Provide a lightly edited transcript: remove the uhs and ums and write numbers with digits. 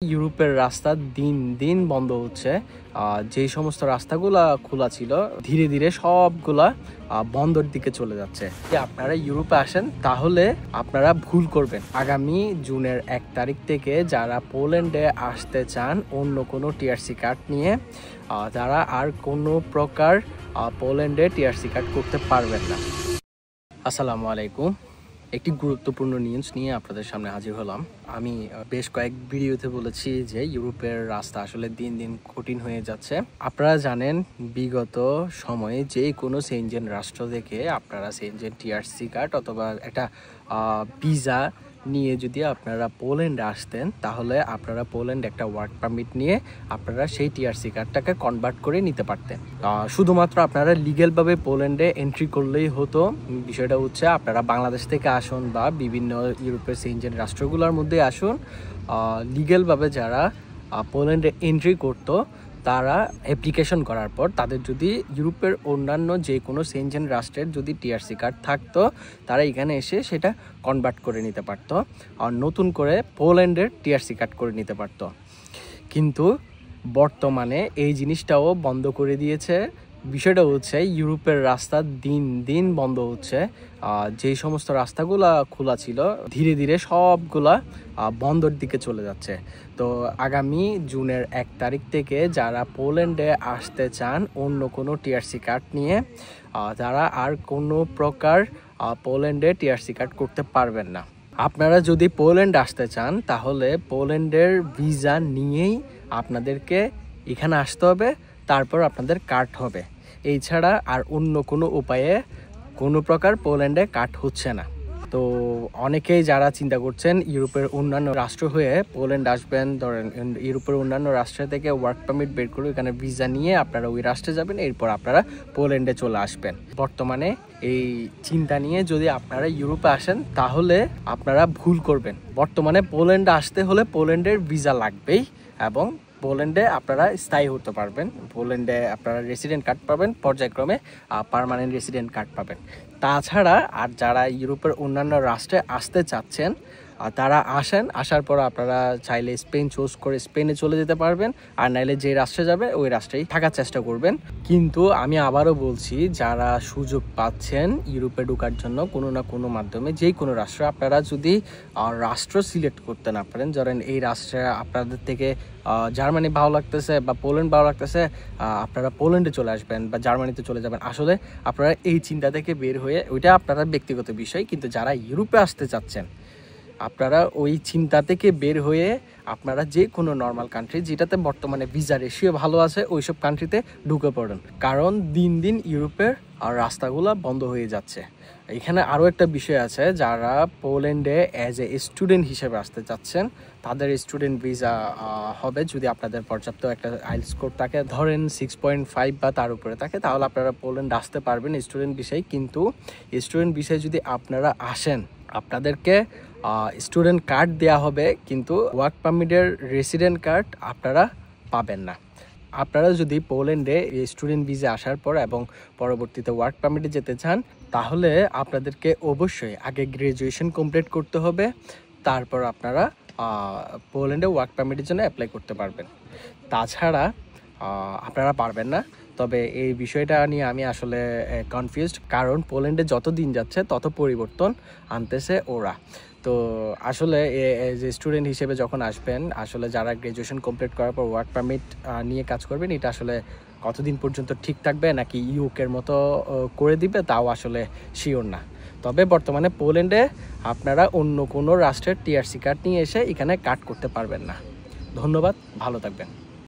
ইউরোপের রাস্তা দিন দিন বন্ধ হচ্ছে। যেই সমস্ত রাস্তাগুলা খোলা ছিল ধীরে ধীরে সবগুলা বন্ধর দিকে চলে যাচ্ছে। আপনারা ইউরোপে আসেন তাহলে আপনারা ভুল করবেন। আগামী জুনের 1 তারিখ থেকে যারা পোল্যান্ডে আসতে চান অন্য কোনো টিআরসি কার্ড নিয়ে, তারা আর কোনো প্রকার পোল্যান্ডে টিআরসি কার্ড করতে পারবেন না। আসসালামু আলাইকুম। একটি গুরুত্বপূর্ণ নিউজ নিয়ে আপনাদের সামনে হাজির হলাম। আমি বেশ কয়েক ভিডিওতে বলেছি যে ইউরোপের রাস্তা আসলে দিন দিন কঠিন হয়ে যাচ্ছে। আপনারা জানেন বিগত সময়ে যে কোনো সেনজেন রাষ্ট্র থেকে আপনারা সেনজেন টিআরসি কার্ড অথবা একটা ভিসা নিয়ে যদি আপনারা পোল্যান্ডে আসতেন তাহলে আপনারা পোল্যান্ড একটা ওয়ার্ক পারমিট নিয়ে আপনারা সেই টিআরসি কার্ডটাকে কনভার্ট করে নিতে পারতেন। শুধুমাত্র আপনারা লিগ্যালভাবে পোল্যান্ডে এন্ট্রি করলেই হতো। বিষয়টা হচ্ছে আপনারা বাংলাদেশ থেকে আসুন বা বিভিন্ন ইউরোপের সেনজেন রাষ্ট্রগুলোর মধ্যে আসুন, লিগ্যালভাবে যারা পোল্যান্ডে এন্ট্রি করতো তারা অ্যাপ্লিকেশন করার পর তাদের যদি ইউরোপের অন্যান্য যে কোনো সেনজেন রাষ্ট্রের যদি টিআরসি কার্ড থাকতো তারা এখানে এসে সেটা কনভার্ট করে নিতে পারতো আর নতুন করে পোল্যান্ডের টিআরসি কার্ড করে নিতে পারতো। কিন্তু বর্তমানে এই জিনিসটাও বন্ধ করে দিয়েছে। বিষয়টা হচ্ছে ইউরোপের রাস্তা দিন দিন বন্ধ হচ্ছে। যেই সমস্ত রাস্তাগুলা খোলা ছিল ধীরে ধীরে সবগুলা বন্ধর দিকে চলে যাচ্ছে। তো আগামী জুনের 1 তারিখ থেকে যারা পোল্যান্ডে আসতে চান অন্য কোনো টিআরসি কার্ড নিয়ে, তারা আর কোনো প্রকার পোল্যান্ডে টিআরসি কার্ড করতে পারবেন না। আপনারা যদি পোল্যান্ড আসতে চান তাহলে পোল্যান্ডের ভিসা নিয়েই আপনাদেরকে এখানে আসতে হবে, তারপর আপনাদের কার্ড হবে। এছাড়া আর অন্য কোনো উপায়ে কোনো প্রকার পোল্যান্ডে কার্ড হচ্ছে না। তো অনেকেই যারা চিন্তা করছেন ইউরোপের অন্যান্য রাষ্ট্র হয়ে পোল্যান্ড আসবেন, ধরেন ইউরোপের অন্যান্য রাষ্ট্র থেকে ওয়ার্ক পারমিট বের করে এখানে ভিসা নিয়ে আপনারা ওই রাষ্ট্রে যাবেন, এরপর আপনারা পোল্যান্ডে চলে আসবেন। বর্তমানে এই চিন্তা নিয়ে যদি আপনারা ইউরোপে আসেন তাহলে আপনারা ভুল করবেন। বর্তমানে পোল্যান্ডে আসতে হলে পোল্যান্ডের ভিসা লাগবেই এবং পোল্যান্ডে আপনারা স্থায়ী হতে পারবেন। পোল্যান্ডে আপনারা রেসিডেন্ট কার্ড পাবেন, পর্যায়ক্রমে পার্মানেন্ট রেসিডেন্ট কার্ড পাবেন। তাছাড়া আর যারা ইউরোপের অন্যান্য রাষ্ট্রে আসতে চাচ্ছেন তারা আসেন, আসার পর আপনারা চাইলে স্পেন চুজ করে স্পেনে চলে যেতে পারবেন, আর নাইলে যে রাষ্ট্রে যাবেন ওই রাষ্ট্রেই থাকার চেষ্টা করবেন। কিন্তু আমি আবারও বলছি, যারা সুযোগ পাচ্ছেন ইউরোপে ঢোকার জন্য কোনো না কোনো মাধ্যমে যে কোনো রাষ্ট্র, আপনারা যদি রাষ্ট্র সিলেক্ট করতে না পারেন, ধরেন এই রাষ্ট্রে আপনাদের থেকে জার্মানি ভালো লাগতেছে বা পোল্যান্ড ভালো লাগতেছে, আপনারা পোল্যান্ডে চলে আসবেন বা জার্মানিতে চলে যাবেন। আসলে আপনারা এই চিন্তা থেকে বের হয়ে, ওইটা আপনারা ব্যক্তিগত বিষয়, কিন্তু যারা ইউরোপে আসতে চাচ্ছেন আপনারা ওই চিন্তা থেকে বের হয়ে আপনারা যে কোনো নর্মাল কান্ট্রি যেটাতে বর্তমানে ভিসা রেশিও ভালো আছে ওইসব কান্ট্রিতে ঢুকে পড়েন, কারণ দিন দিন ইউরোপের রাস্তাগুলো বন্ধ হয়ে যাচ্ছে। এখানে আরও একটা বিষয় আছে, যারা পোল্যান্ডে অ্যাজ এ স্টুডেন্ট হিসেবে আসতে চাচ্ছেন তাদের স্টুডেন্ট ভিসা হবে যদি আপনাদের পর্যাপ্ত একটা আইএলটিএস স্কোর থাকে, ধরেন 6.5 বা তার উপরে থাকে, তাহলে আপনারা পোল্যান্ড আসতে পারবেন স্টুডেন্ট ভিসায়। কিন্তু স্টুডেন্ট ভিসায় যদি আপনারা আসেন আপনাদেরকে স্টুডেন্ট কার্ড দেওয়া হবে, কিন্তু ওয়ার্ক পারমিটের রেসিডেন্ট কার্ড আপনারা পাবেন না। আপনারা যদি পোল্যান্ডে স্টুডেন্ট ভিসা আসার পর এবং পরবর্তীতে ওয়ার্ক পারমিটে যেতে চান তাহলে আপনাদেরকে অবশ্যই আগে গ্র্যাজুয়েশন কমপ্লিট করতে হবে, তারপর আপনারা পোল্যান্ডে ওয়ার্ক পারমিটের জন্য অ্যাপ্লাই করতে পারবেন। তাছাড়া আপনারা পারবেন না। তবে এই বিষয়টা নিয়ে আমি আসলে কনফিউজড, কারণ পোল্যান্ডে যত দিন যাচ্ছে তত পরিবর্তন আনতেছে ওরা। তো আসলে যে স্টুডেন্ট হিসেবে যখন আসবেন, আসলে যারা গ্র্যাজুয়েশন কমপ্লিট করার পর ওয়ার্ক পারমিট নিয়ে কাজ করবেন, এটা আসলে কতদিন পর্যন্ত ঠিক থাকবে নাকি ইউকের মতো করে দিবে তাও আসলে শিওর না। তবে বর্তমানে পোল্যান্ডে আপনারা অন্য কোনো রাষ্ট্রের টিআরসি কার্ড নিয়ে এসে এখানে কার্ড করতে পারবেন না। ধন্যবাদ, ভালো থাকবেন।